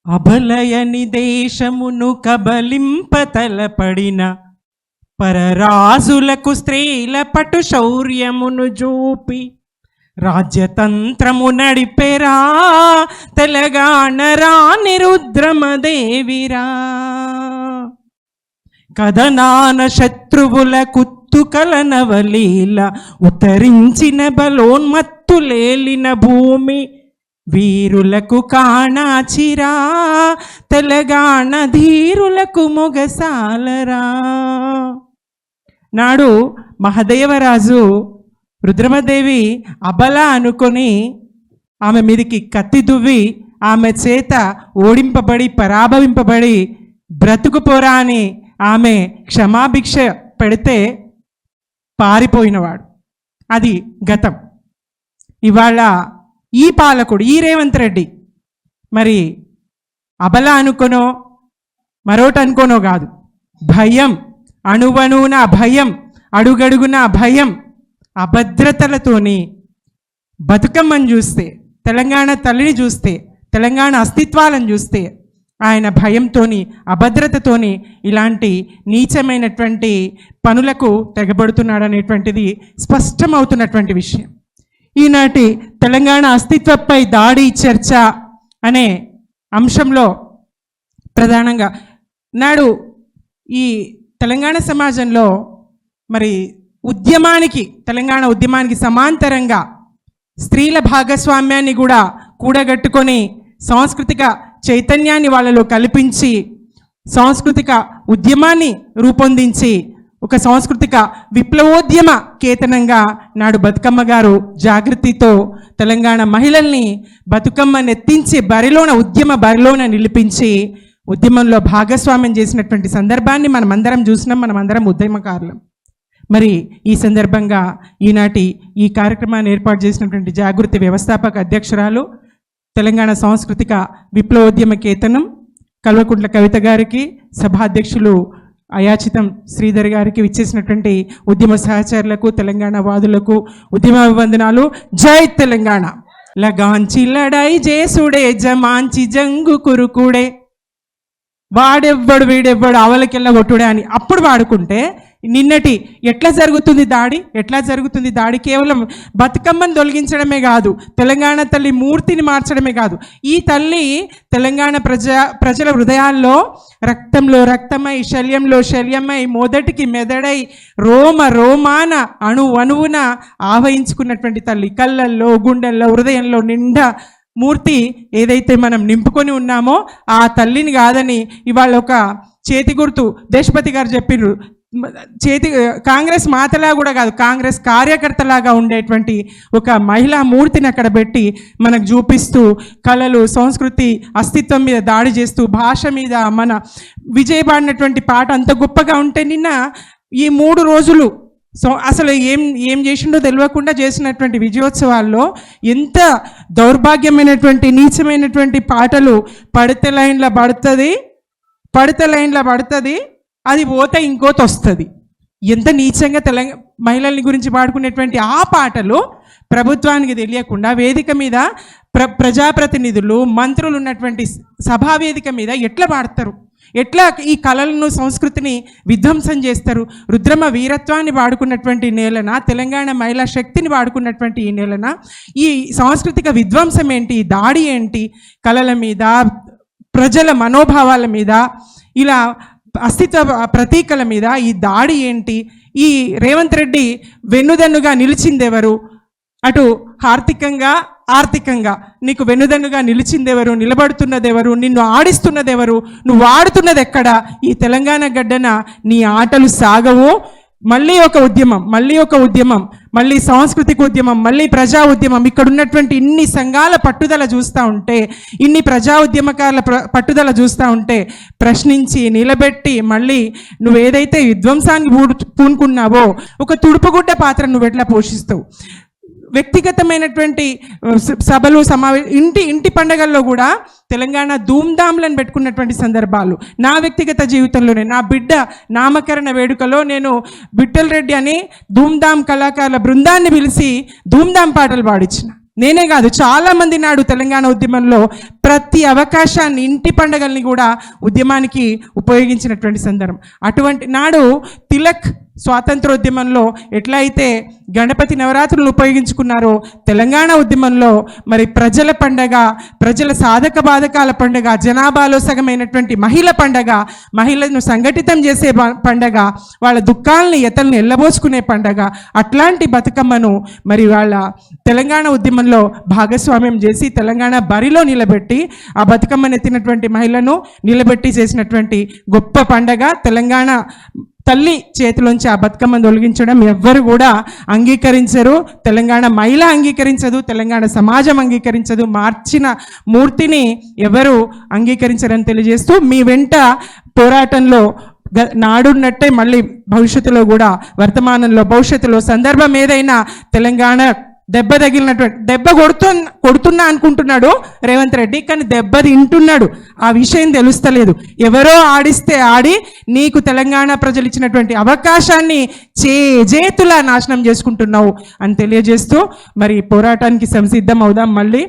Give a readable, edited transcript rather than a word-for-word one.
అబలయని దేశమును కబలింప తలపడిన పరరాజులకు స్త్రీల పటు శౌర్యమును చూపి రాజ్యతంత్రము నడిపెరా తెలంగాణ రాణి రుద్రమదేవిరా. కథనాన శత్రువుల కుత్తుకల నవలీల ఉత్తరించిన బలోన్మత్తులేలిన భూమి వీరులకు కాణాచిరా తెలంగాణ ధీరులకు మొగసాలరా. నాడు మహదేవరాజు రుద్రమదేవి అబల అనుకొని ఆమె మీదికి కత్తి దువ్వి ఆమె చేత ఓడింపబడి పరాభవింపబడి బ్రతుకుపోరా అని ఆమె క్షమాభిక్ష పెడితే పారిపోయినవాడు. అది గతం. ఇవాళ ఈ పాలకుడు ఈ రేవంత్ రెడ్డి మరి అబల అనుకోనో మరోటి అనుకోనో కాదు, భయం, అణువణువున భయం, అడుగడుగున భయం, అభద్రతలతోని బతుకమ్మని చూస్తే, తెలంగాణ తల్లిని చూస్తే, తెలంగాణ అస్తిత్వాలను చూస్తే ఆయన భయంతోని అభద్రతతోని ఇలాంటి నీచమైనటువంటి పనులకు తెగబడుతున్నాడు అనేటువంటిది స్పష్టమవుతున్నటువంటి విషయం. ఈనాటి తెలంగాణ అస్తిత్వంపై దాడి చర్చ అనే అంశంలో ప్రధానంగా నాడు ఈ తెలంగాణ సమాజంలో మరి ఉద్యమానికి, తెలంగాణ ఉద్యమానికి సమాంతరంగా స్త్రీల భాగస్వామ్యాన్ని కూడా కూడగట్టుకొని సాంస్కృతిక చైతన్యాన్ని వాళ్ళలో కల్పించి సాంస్కృతిక ఉద్యమాన్ని రూపొందించి ఒక సాంస్కృతిక విప్లవోద్యమ కేతనంగా నాడు బతుకమ్మ గారు జాగృతితో తెలంగాణ మహిళల్ని బతుకమ్మ నెత్తించి బరిలోన ఉద్యమ బరిలోన నిలిపించి ఉద్యమంలో భాగస్వామ్యం చేసినటువంటి సందర్భాన్ని మనమందరం చూసినాం. మనమందరం ఉద్యమకారులం. మరి ఈ సందర్భంగా ఈనాటి ఈ కార్యక్రమాన్ని ఏర్పాటు చేసినటువంటి జాగృతి వ్యవస్థాపక అధ్యక్షురాలు, తెలంగాణ సాంస్కృతిక విప్లవోద్యమ కేతనం కల్వకుంట్ల కవిత గారికి, సభాధ్యక్షులు అయాచితం శ్రీధర్ గారికి, విచ్చేసినటువంటి ఉద్యమ సహచరులకు, తెలంగాణ వాదులకు ఉద్యమ అభివందనాలు. జై తెలంగాణ. లగాంచి లడాయి జేసుడే జమాంచి జంగు కురుకుడే, వాడెవ్వడు వీడెవ్వడు అవలకెళ్ళ కొట్టుడే అని అప్పుడు వాడుకుంటే నిన్నటి ఎట్లా జరుగుతుంది దాడి కేవలం బతుకమ్మను తొలగించడమే కాదు, తెలంగాణ తల్లి మూర్తిని మార్చడమే కాదు, ఈ తల్లి తెలంగాణ ప్రజల హృదయాల్లో రక్తంలో రక్తమై, శల్యంలో శల్యమై, మొదటికి మెదడై, రోమాన అణువున ఆవహించుకున్నటువంటి తల్లి. కళ్ళల్లో, గుండెల్లో, హృదయంలో నిండా మూర్తి ఏదైతే మనం నింపుకొని ఉన్నామో ఆ తల్లిని కాదని ఇవాళ ఒక చేతి గుర్తు దేశపతి గారు చెప్పిర్రు. కాంగ్రెస్ మాతలా కూడా కాదు, కాంగ్రెస్ కార్యకర్తలాగా ఉండేటువంటి ఒక మహిళా మూర్తిని అక్కడ పెట్టి మనకు చూపిస్తూ కళలు, సంస్కృతి, అస్తిత్వం మీద దాడి చేస్తూ భాష మీద మన విజయబాడినటువంటి పాట అంత గొప్పగా ఉంటే నిన్న ఈ 3 రోజులు అసలు ఏం చేసిండో తెలియకుండా చేసినటువంటి విజయోత్సవాల్లో ఎంత దౌర్భాగ్యమైనటువంటి నీచమైనటువంటి పాటలు. పడితే లైన్లో పడుతుంది, అది పోతే ఇంకోటి వస్తుంది. ఎంత నీచంగా మహిళల్ని గురించి పాడుకునేటువంటి ఆ పాటలు ప్రభుత్వానికి తెలియకుండా వేదిక మీద ప్రజాప్రతినిధులు, మంత్రులు ఉన్నటువంటి సభా వేదిక మీద ఎట్లా పాడతారు? ఎట్లా ఈ కళలను, సంస్కృతిని విధ్వంసం చేస్తారు? రుద్రమ వీరత్వాన్ని వాడుకున్నటువంటి నేలన, తెలంగాణ మహిళా శక్తిని వాడుకున్నటువంటి ఈ నేలన ఈ సాంస్కృతిక విధ్వంసం ఏంటి? ఈ దాడి ఏంటి? కళల మీద, ప్రజల మనోభావాల మీద, ఇలా అస్తిత్వ ప్రతీకల మీద ఈ దాడి ఏంటి? ఈ రేవంత్ రెడ్డి వెన్నుదన్నుగా నిలిచిందెవరు? అటు ఆర్థికంగా నీకు వెన్నుదన్నుగా నిలిచిందెవరు? నిలబడుతున్నదెవరు? నిన్ను ఆడిస్తున్నదెవరు? నువ్వు ఆడుతున్నది ఎక్కడ? ఈ తెలంగాణ గడ్డన నీ ఆటలు సాగవు. మళ్ళీ ఒక ఉద్యమం, మళ్ళీ సాంస్కృతిక ఉద్యమం, మళ్ళీ ప్రజా ఉద్యమం. ఇక్కడ ఉన్నటువంటి ఇన్ని సంఘాల పట్టుదల చూస్తూ ఉంటే, ఇన్ని ప్రజా ఉద్యమకారుల పట్టుదల చూస్తూ ఉంటే ప్రశ్నించి నిలబెట్టి మళ్ళీ నువ్వు ఏదైతే విధ్వంసాన్ని పూనుకున్నావో ఒక తుడుపుగుడ్డ పాత్ర నువ్వు ఎట్లా పోషిస్తావు? వ్యక్తిగతమైనటువంటి సభలు, ఇంటి పండగల్లో కూడా తెలంగాణ ధూమ్ధాంలను పెట్టుకున్నటువంటి సందర్భాలు. నా వ్యక్తిగత జీవితంలోనే నా బిడ్డ నామకరణ వేడుకలో నేను బిట్టల్ రెడ్డి అని ధూమ్ధాం కళాకారుల బృందాన్ని పిలిచి ధూమ్ధాం పాటలు పాడించిన. నేనే కాదు, చాలా మంది నాడు తెలంగాణ ఉద్యమంలో ప్రతి అవకాశాన్ని, ఇంటి పండుగల్ని కూడా ఉద్యమానికి ఉపయోగించినటువంటి సందర్భం. అటువంటి నాడు తిలక్ స్వాతంత్రోద్యమంలో ఎట్లయితే గణపతి నవరాత్రులు ఉపయోగించుకున్నారో, తెలంగాణ ఉద్యమంలో మరి ప్రజల పండగ, ప్రజల సాధక బాధకాల పండగ, జనాభాలో సగమైనటువంటి మహిళ పండగ, మహిళలను సంఘటితం చేసే పండగ, వాళ్ళ దుఃఖాలని ఎతల్ని ఎల్లబోసుకునే పండగ, అట్లాంటి బతుకమ్మను మరి వాళ్ళ తెలంగాణ ఉద్యమంలో భాగస్వామ్యం చేసి తెలంగాణ బరిలో నిలబెట్టి ఆ బతుకమ్మను ఎత్తినటువంటి మహిళను నిలబెట్టి చేసినటువంటి గొప్ప పండగ. తెలంగాణ తల్లి చేతిలోంచి ఆ బతుకమ్మను తొలగించడం ఎవ్వరు కూడా అంగీకరించరు. తెలంగాణ మహిళ అంగీకరించదు, తెలంగాణ సమాజం అంగీకరించదు, మార్చిన మూర్తిని ఎవరు అంగీకరించరని తెలియజేస్తూ మీ వెంట పోరాటంలో నాడున్నట్టే మళ్ళీ భవిష్యత్తులో కూడా, వర్తమానంలో భవిష్యత్తులో సందర్భం ఏదైనా తెలంగాణ దెబ్బ తగిలినటువంటి, దెబ్బ కొడుతున్నా అనుకుంటున్నాడు రేవంత్ రెడ్డి, కానీ దెబ్బ తింటున్నాడు. ఆ విషయం తెలుస్తలేదు. ఎవరో ఆడిస్తే ఆడి నీకు తెలంగాణ ప్రజలు ఇచ్చినటువంటి అవకాశాన్ని చేతులా నాశనం చేసుకుంటున్నావు అని తెలియజేస్తూ మరి పోరాటానికి సంసిద్ధం అవుదాం. మళ్ళీ